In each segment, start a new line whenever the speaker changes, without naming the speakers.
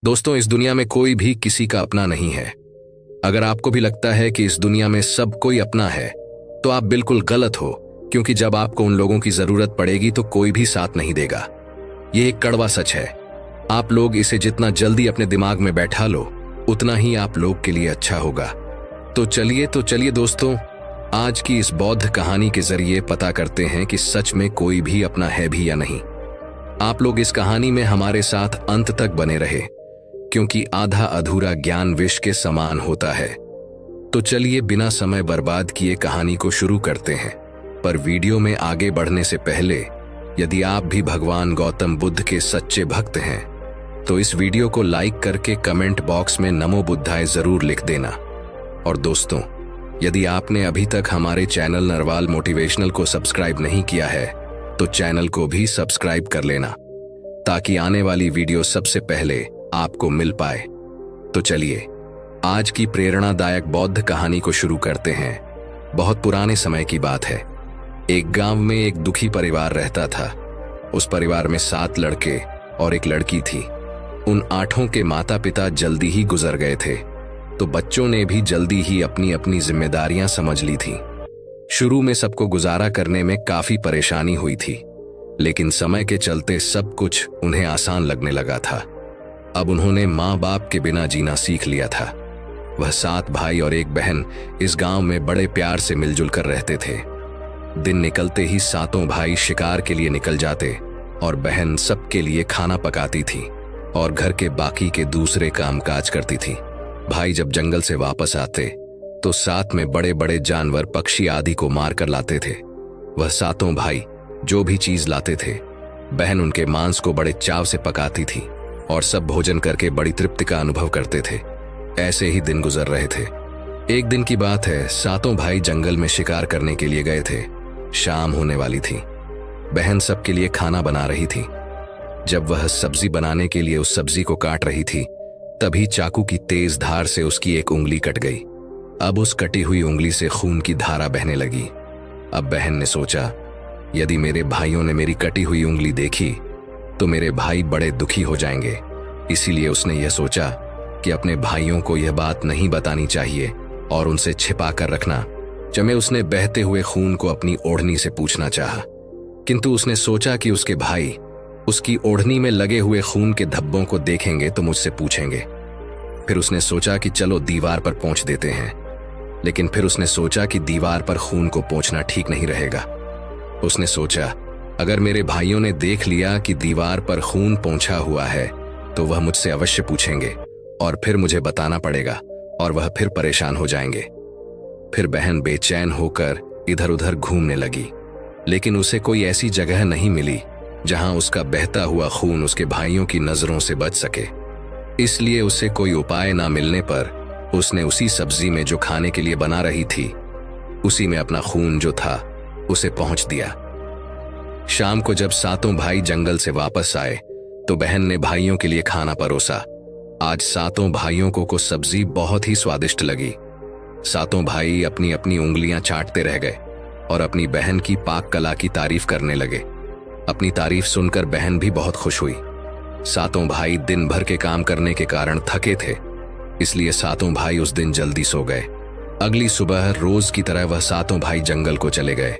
दोस्तों, इस दुनिया में कोई भी किसी का अपना नहीं है। अगर आपको भी लगता है कि इस दुनिया में सब कोई अपना है, तो आप बिल्कुल गलत हो, क्योंकि जब आपको उन लोगों की जरूरत पड़ेगी तो कोई भी साथ नहीं देगा। ये एक कड़वा सच है। आप लोग इसे जितना जल्दी अपने दिमाग में बैठा लो, उतना ही आप लोग के लिए अच्छा होगा। तो चलिए दोस्तों, आज की इस बौद्ध कहानी के जरिए पता करते हैं कि सच में कोई भी अपना है भी या नहीं। आप लोग इस कहानी में हमारे साथ अंत तक बने रहे, क्योंकि आधा अधूरा ज्ञान विष के समान होता है। तो चलिए बिना समय बर्बाद किए कहानी को शुरू करते हैं। पर वीडियो में आगे बढ़ने से पहले, यदि आप भी भगवान गौतम बुद्ध के सच्चे भक्त हैं, तो इस वीडियो को लाइक करके कमेंट बॉक्स में नमो बुद्धाय जरूर लिख देना। और दोस्तों, यदि आपने अभी तक हमारे चैनल नरवाल मोटिवेशनल को सब्सक्राइब नहीं किया है, तो चैनल को भी सब्सक्राइब कर लेना, ताकि आने वाली वीडियो सबसे पहले आपको मिल पाए। तो चलिए आज की प्रेरणादायक बौद्ध कहानी को शुरू करते हैं। बहुत पुराने समय की बात है। एक गांव में एक दुखी परिवार रहता था। उस परिवार में 7 लड़के और एक लड़की थी। उन 8 के माता पिता जल्दी ही गुजर गए थे, तो बच्चों ने भी जल्दी ही अपनी अपनी जिम्मेदारियां समझ ली थी। शुरू में सबको गुजारा करने में काफी परेशानी हुई थी, लेकिन समय के चलते सब कुछ उन्हें आसान लगने लगा था। अब उन्होंने माँ बाप के बिना जीना सीख लिया था। वह 7 भाई और एक बहन इस गांव में बड़े प्यार से मिलजुल कर रहते थे। दिन निकलते ही 7 भाई शिकार के लिए निकल जाते और बहन सबके लिए खाना पकाती थी और घर के बाकी के दूसरे कामकाज करती थी। भाई जब जंगल से वापस आते तो साथ में बड़े बड़े जानवर, पक्षी आदि को मार कर लाते थे। वह 7 भाई जो भी चीज लाते थे, बहन उनके मांस को बड़े चाव से पकाती थी और सब भोजन करके बड़ी तृप्ति का अनुभव करते थे। ऐसे ही दिन गुजर रहे थे। एक दिन की बात है, 7 भाई जंगल में शिकार करने के लिए गए थे। शाम होने वाली थी। बहन सबके लिए खाना बना रही थी। जब वह सब्जी बनाने के लिए उस सब्जी को काट रही थी, तभी चाकू की तेज धार से उसकी एक उंगली कट गई। अब उस कटी हुई उंगली से खून की धारा बहने लगी। अब बहन ने सोचा, यदि मेरे भाइयों ने मेरी कटी हुई उंगली देखी तो मेरे भाई बड़े दुखी हो जाएंगे। इसीलिए उसने यह सोचा कि अपने भाइयों को यह बात नहीं बतानी चाहिए और उनसे छिपा कर रखना। जब उसने बहते हुए खून को अपनी ओढ़नी से पूछना चाहा, किंतु उसने सोचा कि उसके भाई उसकी ओढ़नी में लगे हुए खून के धब्बों को देखेंगे तो मुझसे पूछेंगे। फिर उसने सोचा कि चलो दीवार पर पोंछ देते हैं, लेकिन फिर उसने सोचा कि दीवार पर खून को पोंछना ठीक नहीं रहेगा। उसने सोचा, अगर मेरे भाइयों ने देख लिया कि दीवार पर खून पोंछा हुआ है तो वह मुझसे अवश्य पूछेंगे और फिर मुझे बताना पड़ेगा और वह फिर परेशान हो जाएंगे। फिर बहन बेचैन होकर इधर उधर घूमने लगी, लेकिन उसे कोई ऐसी जगह नहीं मिली जहां उसका बहता हुआ खून उसके भाइयों की नजरों से बच सके। इसलिए उसे कोई उपाय ना मिलने पर उसने उसी सब्जी में जो खाने के लिए बना रही थी, उसी में अपना खून जो था उसे पहुंच दिया। शाम को जब 7 भाई जंगल से वापस आए तो बहन ने भाइयों के लिए खाना परोसा। आज 7 भाइयों को सब्जी बहुत ही स्वादिष्ट लगी। 7 भाई अपनी अपनी उंगलियां चाटते रह गए और अपनी बहन की पाक कला की तारीफ करने लगे। अपनी तारीफ सुनकर बहन भी बहुत खुश हुई। 7 भाई दिन भर के काम करने के कारण थके थे, इसलिए 7 भाई उस दिन जल्दी सो गए। अगली सुबह रोज की तरह वह 7 भाई जंगल को चले गए।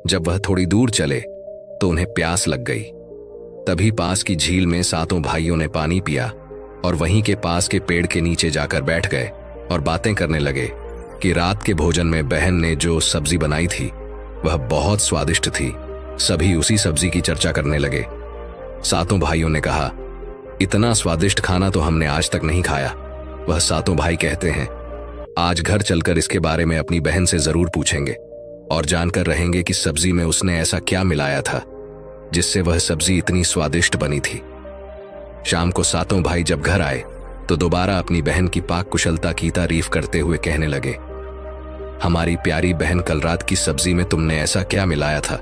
जब वह थोड़ी दूर चले तो उन्हें प्यास लग गई। तभी पास की झील में 7 भाइयों ने पानी पिया और वहीं के पास के पेड़ के नीचे जाकर बैठ गए और बातें करने लगे कि रात के भोजन में बहन ने जो सब्जी बनाई थी वह बहुत स्वादिष्ट थी। सभी उसी सब्जी की चर्चा करने लगे। 7 भाइयों ने कहा, इतना स्वादिष्ट खाना तो हमने आज तक नहीं खाया। वह 7 भाई कहते हैं, आज घर चलकर इसके बारे में अपनी बहन से जरूर पूछेंगे और जानकर रहेंगे कि सब्जी में उसने ऐसा क्या मिलाया था जिससे वह सब्जी इतनी स्वादिष्ट बनी थी। शाम को 7 भाई जब घर आए तो दोबारा अपनी बहन की पाक कुशलता की तारीफ करते हुए कहने लगे, हमारी प्यारी बहन, कल रात की सब्जी में तुमने ऐसा क्या मिलाया था?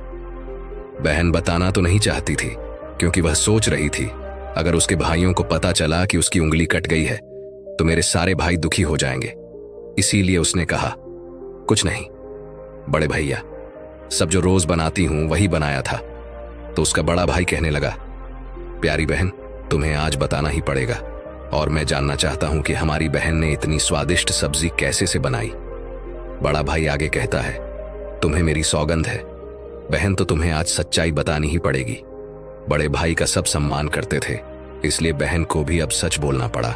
बहन बताना तो नहीं चाहती थी, क्योंकि वह सोच रही थी, अगर उसके भाइयों को पता चला कि उसकी उंगली कट गई है तो मेरे सारे भाई दुखी हो जाएंगे। इसीलिए उसने कहा, कुछ नहीं बड़े भैया, सब जो रोज बनाती हूं वही बनाया था। तो उसका बड़ा भाई कहने लगा, प्यारी बहन, तुम्हें आज बताना ही पड़ेगा। और मैं जानना चाहता हूं कि हमारी बहन ने इतनी स्वादिष्ट सब्जी कैसे से बनाई। बड़ा भाई आगे कहता है, तुम्हें मेरी सौगंध है बहन, तो तुम्हें आज सच्चाई बतानी ही पड़ेगी। बड़े भाई का सब सम्मान करते थे, इसलिए बहन को भी अब सच बोलना पड़ा।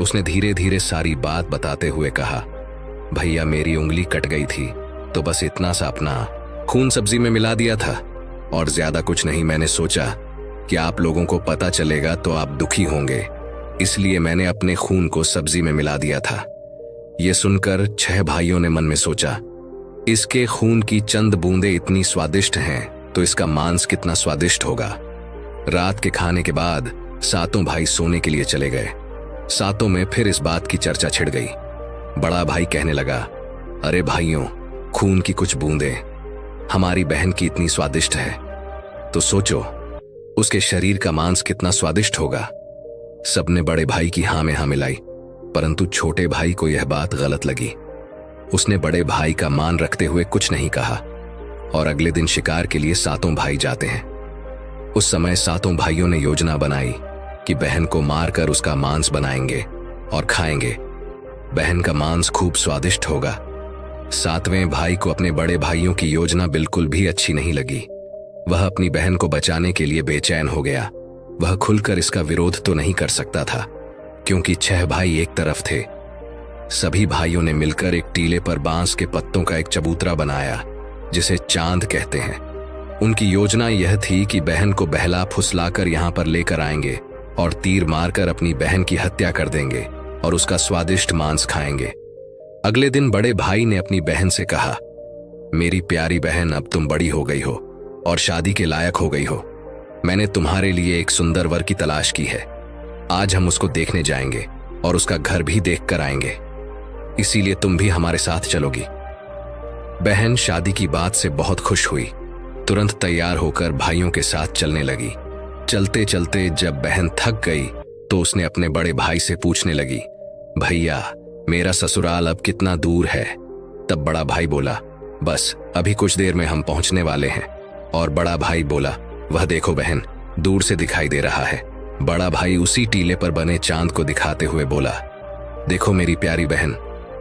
उसने धीरे धीरे सारी बात बताते हुए कहा, भैया मेरी उंगली कट गई थी तो बस इतना सा अपना खून सब्जी में मिला दिया था और ज्यादा कुछ नहीं। मैंने सोचा कि आप लोगों को पता चलेगा तो आप दुखी होंगे, इसलिए मैंने अपने खून को सब्जी में मिला दिया था। यह सुनकर 6 भाइयों ने मन में सोचा, इसके खून की चंद बूंदें इतनी स्वादिष्ट हैं तो इसका मांस कितना स्वादिष्ट होगा। रात के खाने के बाद 7 भाई सोने के लिए चले गए। 7 में फिर इस बात की चर्चा छिड़ गई। बड़ा भाई कहने लगा, अरे भाइयों, खून की कुछ बूंदें हमारी बहन की इतनी स्वादिष्ट है तो सोचो उसके शरीर का मांस कितना स्वादिष्ट होगा। सबने बड़े भाई की हाँ में हाँ मिलाई, परंतु छोटे भाई को यह बात गलत लगी। उसने बड़े भाई का मान रखते हुए कुछ नहीं कहा और अगले दिन शिकार के लिए 7 भाई जाते हैं। उस समय 7 भाइयों ने योजना बनाई कि बहन को मारकर उसका मांस बनाएंगे और खाएंगे। बहन का मांस खूब स्वादिष्ट होगा। 7वें भाई को अपने बड़े भाइयों की योजना बिल्कुल भी अच्छी नहीं लगी। वह अपनी बहन को बचाने के लिए बेचैन हो गया। वह खुलकर इसका विरोध तो नहीं कर सकता था क्योंकि 6 भाई एक तरफ थे। सभी भाइयों ने मिलकर एक टीले पर बांस के पत्तों का एक चबूतरा बनाया जिसे चांद कहते हैं। उनकी योजना यह थी कि बहन को बहला फुसलाकर यहां पर लेकर आएंगे और तीर मारकर अपनी बहन की हत्या कर देंगे और उसका स्वादिष्ट मांस खाएंगे। अगले दिन बड़े भाई ने अपनी बहन से कहा, मेरी प्यारी बहन, अब तुम बड़ी हो गई हो और शादी के लायक हो गई हो। मैंने तुम्हारे लिए एक सुंदर वर की तलाश की है। आज हम उसको देखने जाएंगे और उसका घर भी देख कर आएंगे, इसीलिए तुम भी हमारे साथ चलोगी। बहन शादी की बात से बहुत खुश हुई। तुरंत तैयार होकर भाइयों के साथ चलने लगी। चलते चलते जब बहन थक गई तो उसने अपने बड़े भाई से पूछने लगी, भैया मेरा ससुराल अब कितना दूर है? तब बड़ा भाई बोला, बस अभी कुछ देर में हम पहुंचने वाले हैं। और बड़ा भाई बोला, वह देखो बहन, दूर से दिखाई दे रहा है। बड़ा भाई उसी टीले पर बने चांद को दिखाते हुए बोला, देखो मेरी प्यारी बहन,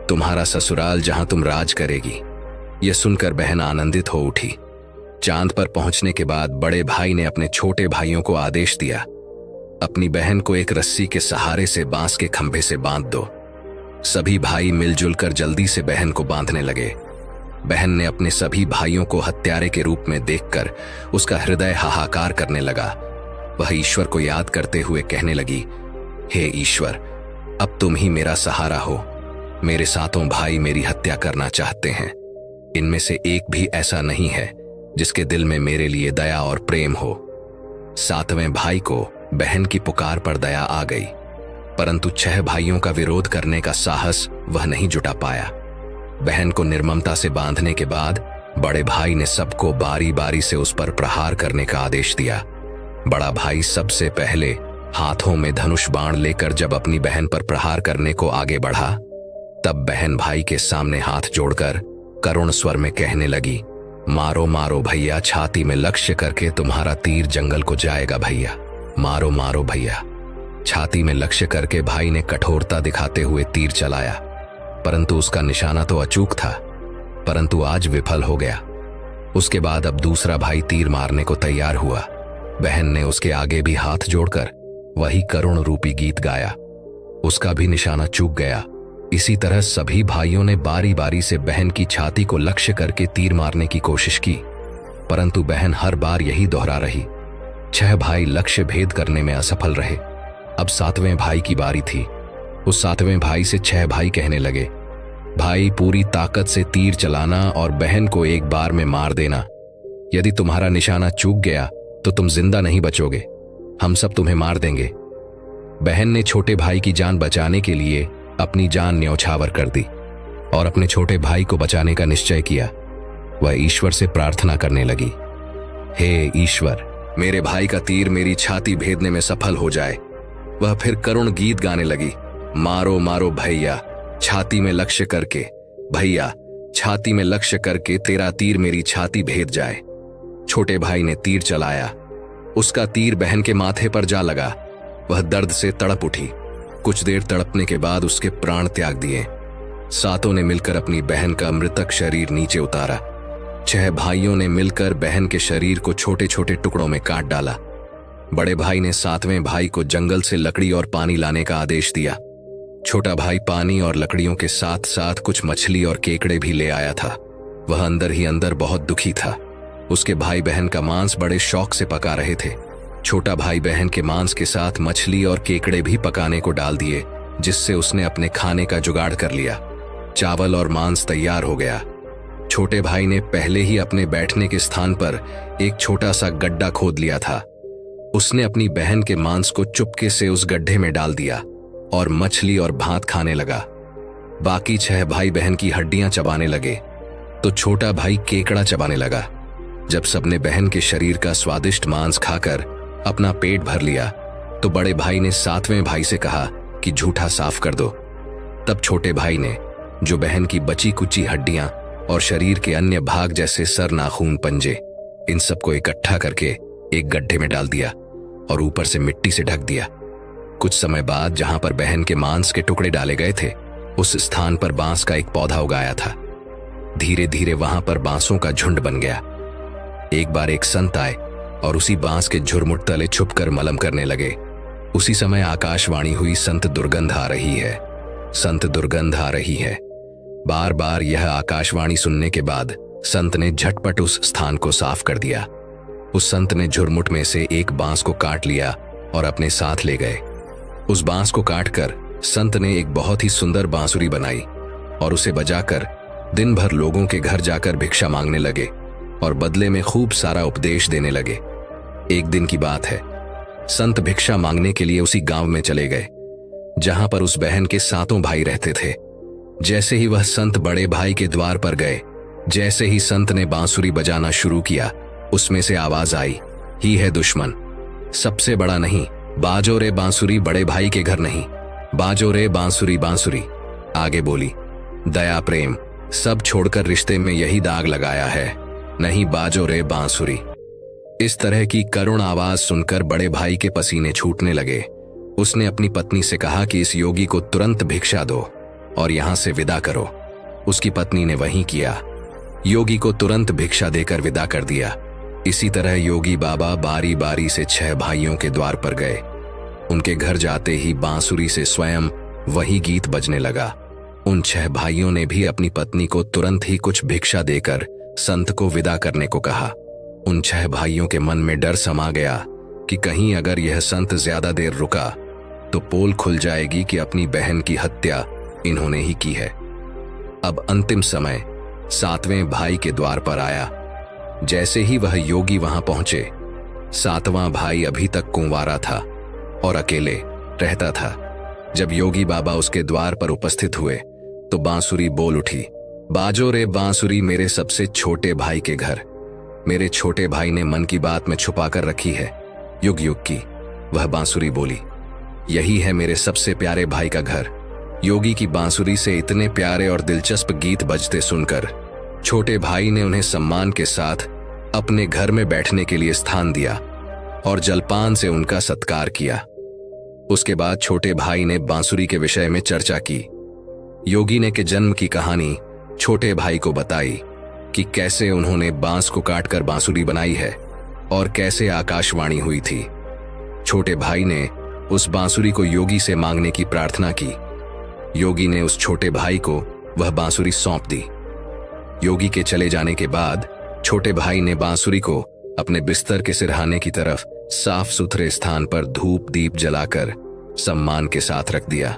तुम्हारा ससुराल जहां तुम राज करेगी। यह सुनकर बहन आनंदित हो उठी। चांद पर पहुंचने के बाद बड़े भाई ने अपने छोटे भाइयों को आदेश दिया, अपनी बहन को एक रस्सी के सहारे से बांस के खंभे से बांध दो। सभी भाई मिलजुल कर जल्दी से बहन को बांधने लगे। बहन ने अपने सभी भाइयों को हत्यारे के रूप में देखकर उसका हृदय हाहाकार करने लगा। वह ईश्वर को याद करते हुए कहने लगी, हे ईश्वर, अब तुम ही मेरा सहारा हो। मेरे 7 भाई मेरी हत्या करना चाहते हैं। इनमें से एक भी ऐसा नहीं है जिसके दिल में मेरे लिए दया और प्रेम हो। 7वें भाई को बहन की पुकार पर दया आ गई, परंतु 6 भाइयों का विरोध करने का साहस वह नहीं जुटा पाया। बहन को निर्ममता से बांधने के बाद बड़े भाई ने सबको बारी बारी से उस पर प्रहार करने का आदेश दिया। बड़ा भाई सबसे पहले हाथों में धनुष बाण लेकर जब अपनी बहन पर प्रहार करने को आगे बढ़ा, तब बहन भाई के सामने हाथ जोड़कर करुण स्वर में कहने लगी, मारो मारो भैया, छाती में लक्ष्य करके तुम्हारा तीर जंगल को जाएगा भैया। मारो मारो भैया। छाती में लक्ष्य करके भाई ने कठोरता दिखाते हुए तीर चलाया, परंतु उसका निशाना तो अचूक था, परंतु आज विफल हो गया। उसके बाद अब दूसरा भाई तीर मारने को तैयार हुआ। बहन ने उसके आगे भी हाथ जोड़कर वही करुण रूपी गीत गाया। उसका भी निशाना चूक गया। इसी तरह सभी भाइयों ने बारी बारी से बहन की छाती को लक्ष्य करके तीर मारने की कोशिश की, परंतु बहन हर बार यही दोहरा रही। 6 भाई लक्ष्य भेद करने में असफल रहे। अब 7वें भाई की बारी थी। उस 7वें भाई से 6 भाई कहने लगे, भाई पूरी ताकत से तीर चलाना और बहन को एक बार में मार देना। यदि तुम्हारा निशाना चूक गया तो तुम जिंदा नहीं बचोगे, हम सब तुम्हें मार देंगे। बहन ने छोटे भाई की जान बचाने के लिए अपनी जान न्यौछावर कर दी और अपने छोटे भाई को बचाने का निश्चय किया। वह ईश्वर से प्रार्थना करने लगी, हे ईश्वर, मेरे भाई का तीर मेरी छाती भेदने में सफल हो जाए। वह फिर करुण गीत गाने लगी, मारो मारो भैया, छाती में लक्ष्य करके, भैया छाती में लक्ष्य करके तेरा तीर मेरी छाती भेद जाए। छोटे भाई ने तीर चलाया। उसका तीर बहन के माथे पर जा लगा। वह दर्द से तड़प उठी। कुछ देर तड़पने के बाद उसके प्राण त्याग दिए। सातों ने मिलकर अपनी बहन का मृतक शरीर नीचे उतारा। 6 भाइयों ने मिलकर बहन के शरीर को छोटे छोटे टुकड़ों में काट डाला। बड़े भाई ने 7वें भाई को जंगल से लकड़ी और पानी लाने का आदेश दिया। छोटा भाई पानी और लकड़ियों के साथ साथ कुछ मछली और केकड़े भी ले आया था। वह अंदर ही अंदर बहुत दुखी था। उसके भाई बहन का मांस बड़े शौक से पका रहे थे। छोटा भाई बहन के मांस के साथ मछली और केकड़े भी पकाने को डाल दिए, जिससे उसने अपने खाने का जुगाड़ कर लिया। चावल और मांस तैयार हो गया। छोटे भाई ने पहले ही अपने बैठने के स्थान पर एक छोटा सा गड्ढा खोद लिया था। उसने अपनी बहन के मांस को चुपके से उस गड्ढे में डाल दिया और मछली और भात खाने लगा। बाकी 6 भाई बहन की हड्डियां चबाने लगे तो छोटा भाई केकड़ा चबाने लगा। जब सबने बहन के शरीर का स्वादिष्ट मांस खाकर अपना पेट भर लिया तो बड़े भाई ने 7वें भाई से कहा कि झूठा साफ कर दो। तब छोटे भाई ने जो बहन की बची कुची हड्डियां और शरीर के अन्य भाग जैसे सर, नाखून, पंजे, इन सबको इकट्ठा करके एक गड्ढे में डाल दिया और ऊपर से मिट्टी से ढक दिया। कुछ समय बाद जहां पर बहन के मांस के टुकड़े डाले गए थे, उस स्थान पर बांस का एक पौधा उगाया था। धीरे धीरे वहां पर बांसों का झुंड बन गया। एक बार एक संत आए और उसी बांस के झुरमुट तले छुपकर मलम करने लगे। उसी समय आकाशवाणी हुई, संत दुर्गंध आ रही है, संत दुर्गंध आ रही है। बार बार यह आकाशवाणी सुनने के बाद संत ने झटपट उस स्थान को साफ कर दिया। उस संत ने झुरमुट में से एक बांस को काट लिया और अपने साथ ले गए। उस बांस को काटकर संत ने एक बहुत ही सुंदर बांसुरी बनाई और उसे बजाकर दिन भर लोगों के घर जाकर भिक्षा मांगने लगे और बदले में खूब सारा उपदेश देने लगे। एक दिन की बात है, संत भिक्षा मांगने के लिए उसी गांव में चले गए जहां पर उस बहन के 7 भाई रहते थे। जैसे ही वह संत बड़े भाई के द्वार पर गए, जैसे ही संत ने बांसुरी बजाना शुरू किया, उसमें से आवाज आई, ही है दुश्मन, सबसे बड़ा नहीं, बाजो रे बांसुरी बड़े भाई के घर नहीं, बाजो रे बांसुरी बांसुरी। आगे बोली, दया प्रेम सब छोड़कर रिश्ते में यही दाग लगाया है, नहीं बाजो रे बांसुरी। इस तरह की करुण आवाज सुनकर बड़े भाई के पसीने छूटने लगे। उसने अपनी पत्नी से कहा कि इस योगी को तुरंत भिक्षा दो और यहां से विदा करो। उसकी पत्नी ने वही किया, योगी को तुरंत भिक्षा देकर विदा कर दिया। इसी तरह योगी बाबा बारी बारी से 6 भाइयों के द्वार पर गए। उनके घर जाते ही बांसुरी से स्वयं वही गीत बजने लगा। उन 6 भाइयों ने भी अपनी पत्नी को तुरंत ही कुछ भिक्षा देकर संत को विदा करने को कहा। उन 6 भाइयों के मन में डर समा गया कि कहीं अगर यह संत ज्यादा देर रुका तो पोल खुल जाएगी कि अपनी बहन की हत्या इन्होंने ही की है। अब अंतिम समय 7वें भाई के द्वार पर आया। जैसे ही वह योगी वहां पहुंचे, 7वां भाई अभी तक कुंवारा था और अकेले रहता था। जब योगी बाबा उसके द्वार पर उपस्थित हुए तो बांसुरी बोल उठी, बाजो रे बांसुरी मेरे सबसे छोटे भाई के घर। मेरे छोटे भाई ने मन की बात में छुपा कर रखी है, युग युग की। वह बांसुरी बोली, यही है मेरे सबसे प्यारे भाई का घर। योगी की बांसुरी से इतने प्यारे और दिलचस्प गीत बजते सुनकर छोटे भाई ने उन्हें सम्मान के साथ अपने घर में बैठने के लिए स्थान दिया और जलपान से उनका सत्कार किया। उसके बाद छोटे भाई ने बांसुरी के विषय में चर्चा की। योगी ने के जन्म की कहानी छोटे भाई को बताई कि कैसे उन्होंने बांस को काटकर बांसुरी बनाई है और कैसे आकाशवाणी हुई थी। छोटे भाई ने उस बांसुरी को योगी से मांगने की प्रार्थना की। योगी ने उस छोटे भाई को वह बांसुरी सौंप दी। योगी के चले जाने के बाद छोटे भाई ने बांसुरी को अपने बिस्तर के सिरहाने की तरफ साफ सुथरे स्थान पर धूप दीप जलाकर सम्मान के साथ रख दिया।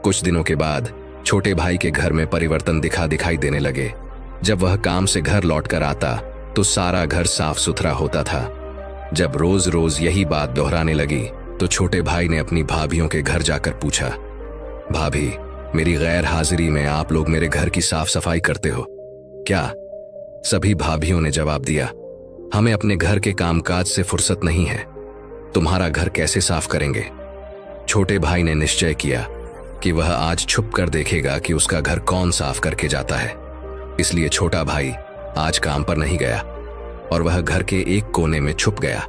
कुछ दिनों के बाद छोटे भाई के घर में परिवर्तन दिखाई देने लगे। जब वह काम से घर लौटकर आता तो सारा घर साफ सुथरा होता था। जब रोज रोज यही बात दोहराने लगी तो छोटे भाई ने अपनी भाभियों के घर जाकर पूछा, भाभी, मेरी गैर हाजिरी में आप लोग मेरे घर की साफ सफाई करते हो क्या? सभी भाभियों ने जवाब दिया, हमें अपने घर के कामकाज से फुर्सत नहीं है, तुम्हारा घर कैसे साफ करेंगे? छोटे भाई ने निश्चय किया कि वह आज छुप कर देखेगा कि उसका घर कौन साफ करके जाता है। इसलिए छोटा भाई आज काम पर नहीं गया और वह घर के एक कोने में छुप गया।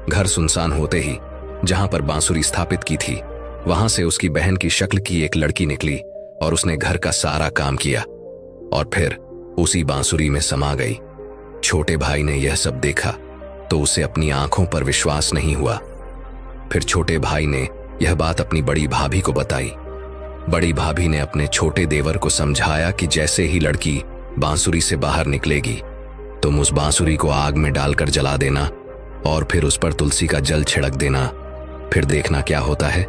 घर सुनसान होते ही जहां पर बांसुरी स्थापित की थी वहां से उसकी बहन की शक्ल की एक लड़की निकली और उसने घर का सारा काम किया और फिर उसी बांसुरी में समा गई। छोटे भाई ने यह सब देखा तो उसे अपनी आंखों पर विश्वास नहीं हुआ। फिर छोटे भाई ने यह बात अपनी बड़ी भाभी को बताई। बड़ी भाभी ने अपने छोटे देवर को समझाया कि जैसे ही लड़की बांसुरी से बाहर निकलेगी तुम उस बांसुरी को आग में डालकर जला देना और फिर उस पर तुलसी का जल छिड़क देना, फिर देखना क्या होता है।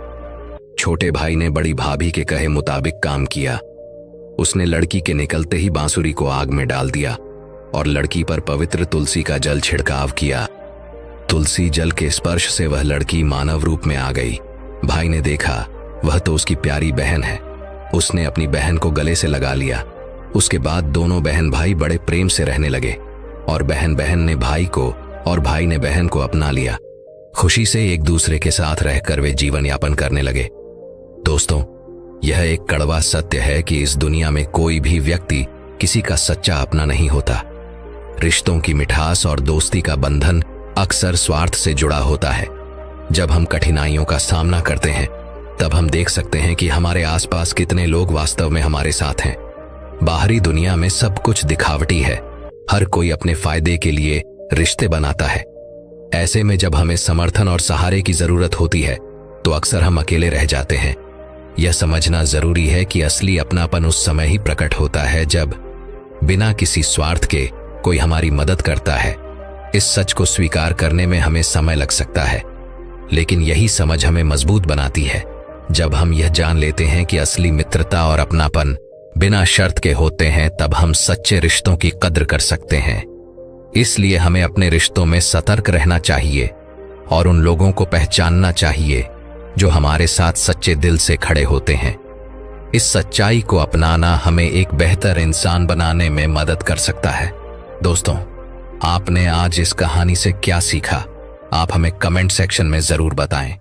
छोटे भाई ने बड़ी भाभी के कहे मुताबिक काम किया। उसने लड़की के निकलते ही बांसुरी को आग में डाल दिया और लड़की पर पवित्र तुलसी का जल छिड़काव किया। तुलसी जल के स्पर्श से वह लड़की मानव रूप में आ गई। भाई ने देखा वह तो उसकी प्यारी बहन है। उसने अपनी बहन को गले से लगा लिया। उसके बाद दोनों बहन भाई बड़े प्रेम से रहने लगे और बहन बहन ने भाई को और भाई ने बहन को अपना लिया। खुशी से एक दूसरे के साथ रहकर वे जीवन यापन करने लगे। दोस्तों, यह एक कड़वा सत्य है कि इस दुनिया में कोई भी व्यक्ति किसी का सच्चा अपना नहीं होता। रिश्तों की मिठास और दोस्ती का बंधन अक्सर स्वार्थ से जुड़ा होता है। जब हम कठिनाइयों का सामना करते हैं तब हम देख सकते हैं कि हमारे आसपास कितने लोग वास्तव में हमारे साथ हैं। बाहरी दुनिया में सब कुछ दिखावटी है। हर कोई अपने फायदे के लिए रिश्ते बनाता है। ऐसे में जब हमें समर्थन और सहारे की जरूरत होती है तो अक्सर हम अकेले रह जाते हैं। यह समझना जरूरी है कि असली अपनापन उस समय ही प्रकट होता है जब बिना किसी स्वार्थ के कोई हमारी मदद करता है। इस सच को स्वीकार करने में हमें समय लग सकता है, लेकिन यही समझ हमें मजबूत बनाती है। जब हम यह जान लेते हैं कि असली मित्रता और अपनापन बिना शर्त के होते हैं तब हम सच्चे रिश्तों की कद्र कर सकते हैं। इसलिए हमें अपने रिश्तों में सतर्क रहना चाहिए और उन लोगों को पहचानना चाहिए जो हमारे साथ सच्चे दिल से खड़े होते हैं। इस सच्चाई को अपनाना हमें एक बेहतर इंसान बनाने में मदद कर सकता है। दोस्तों, आपने आज इस कहानी से क्या सीखा? आप हमें कमेंट सेक्शन में जरूर बताएं।